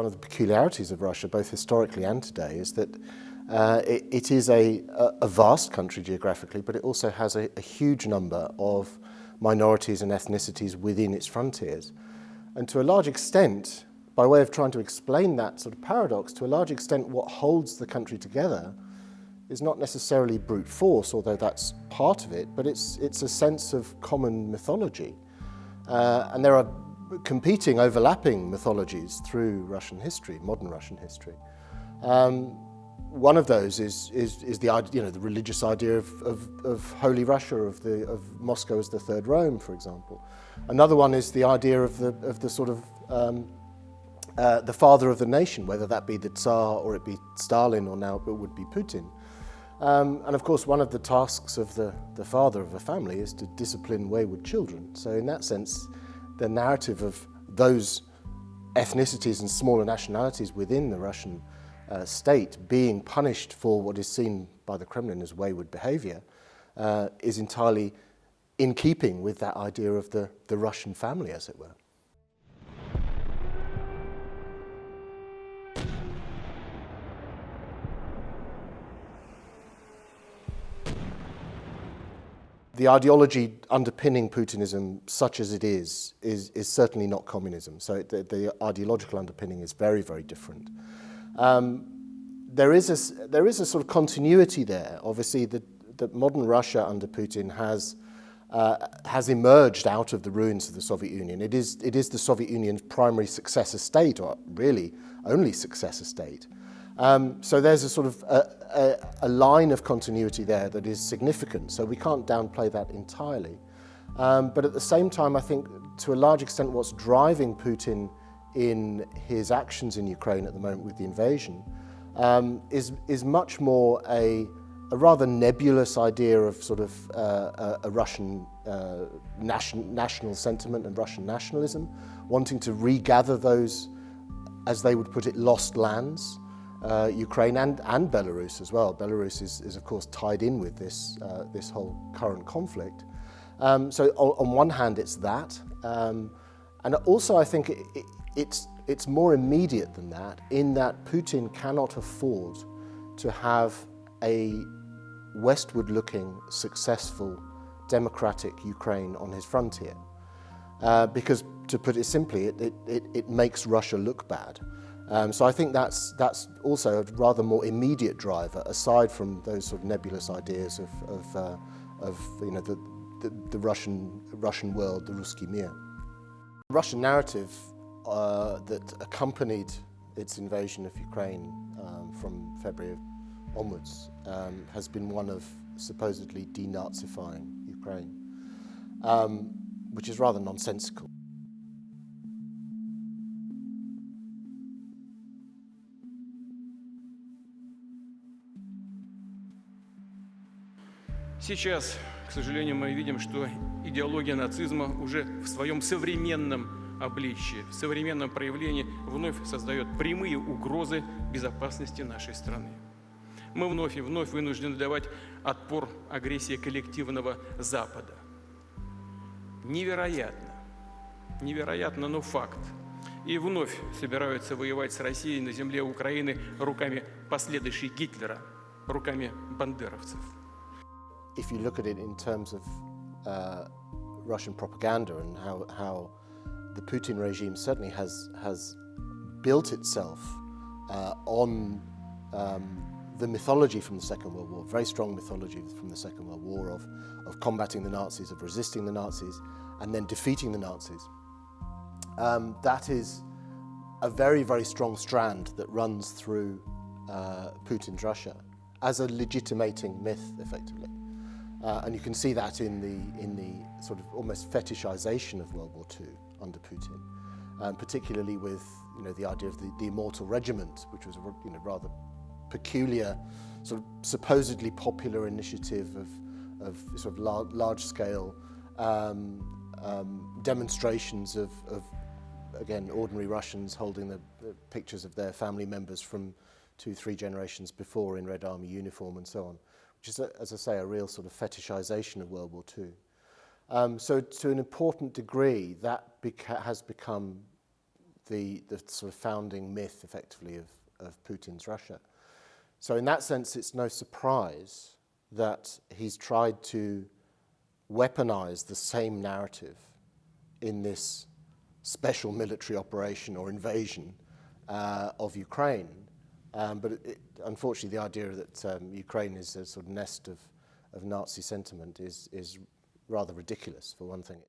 of the peculiarities of Russia, both historically and today, is that it is a vast country geographically, but it also has a huge number of minorities and ethnicities within its frontiers. And to a large extent, by way of trying to explain that sort of paradox, to a large extent what holds the country together is not necessarily brute force, although that's part of it, but it's a sense of common mythology. And there are competing, overlapping mythologies through Russian history, modern Russian history. One of those is the idea, the religious idea of Holy Russia, of Moscow as the Third Rome, for example. Another one is the idea of the sort of the father of the nation, whether that be the Tsar or it be Stalin, or now it would be Putin. And of course, one of the tasks of the father of a family is to discipline wayward children. So in that sense, the narrative of those ethnicities and smaller nationalities within the Russian state being punished for what is seen by the Kremlin as wayward behavior is entirely in keeping with that idea of the Russian family, as it were. The ideology underpinning Putinism, such as it is certainly not communism. So the ideological underpinning is very, very different. There is a sort of continuity there. Obviously, that modern Russia under Putin has emerged out of the ruins of the Soviet Union. It is the Soviet Union's primary successor state, or really only successor state. So there's a sort of a line of continuity there that is significant, so we can't downplay that entirely. But at the same time, I think to a large extent what's driving Putin in his actions in Ukraine at the moment with the invasion is much more a rather nebulous idea of sort of a Russian national sentiment and Russian nationalism, wanting to regather those, as they would put it, lost lands. Ukraine and Belarus as well. Belarus is of course tied in with this whole current conflict. So on one hand it's that, and also I think it's more immediate than that, in that Putin cannot afford to have a westward-looking, successful, democratic Ukraine on his frontier, because, to put it simply, it makes Russia look bad. So I think that's also a rather more immediate driver, aside from those sort of nebulous ideas of the Russian world, the Russkiy Mir. The Russian narrative that accompanied its invasion of Ukraine from February onwards has been one of supposedly denazifying Ukraine, which is rather nonsensical. Сейчас, к сожалению, мы видим, что идеология нацизма уже в своем современном обличии, в современном проявлении вновь создает прямые угрозы безопасности нашей страны. Мы вновь и вновь вынуждены давать отпор агрессии коллективного Запада. Невероятно, но факт. И вновь собираются воевать с Россией на земле Украины руками последующих Гитлера, руками бандеровцев. If you look at it in terms of Russian propaganda and how the Putin regime certainly has built itself on the mythology from the Second World War, very strong mythology from the Second World War of combating the Nazis, of resisting the Nazis, and then defeating the Nazis. That is a very, very strong strand that runs through Putin's Russia as a legitimating myth, effectively. And you can see that in the sort of almost fetishization of World War II under Putin, particularly with the idea of the immortal regiment, which was a rather peculiar, sort of supposedly popular initiative of sort of large-scale demonstrations of again ordinary Russians holding the pictures of their family members from 2-3 generations before in Red Army uniform and so on, which is, as I say, a real sort of fetishization of World War II. So to an important degree, that has become the sort of founding myth, effectively, of Putin's Russia. So in that sense, it's no surprise that he's tried to weaponize the same narrative in this special military operation or invasion of Ukraine. But unfortunately, the idea that Ukraine is a sort of nest of Nazi sentiment is rather ridiculous, for one thing.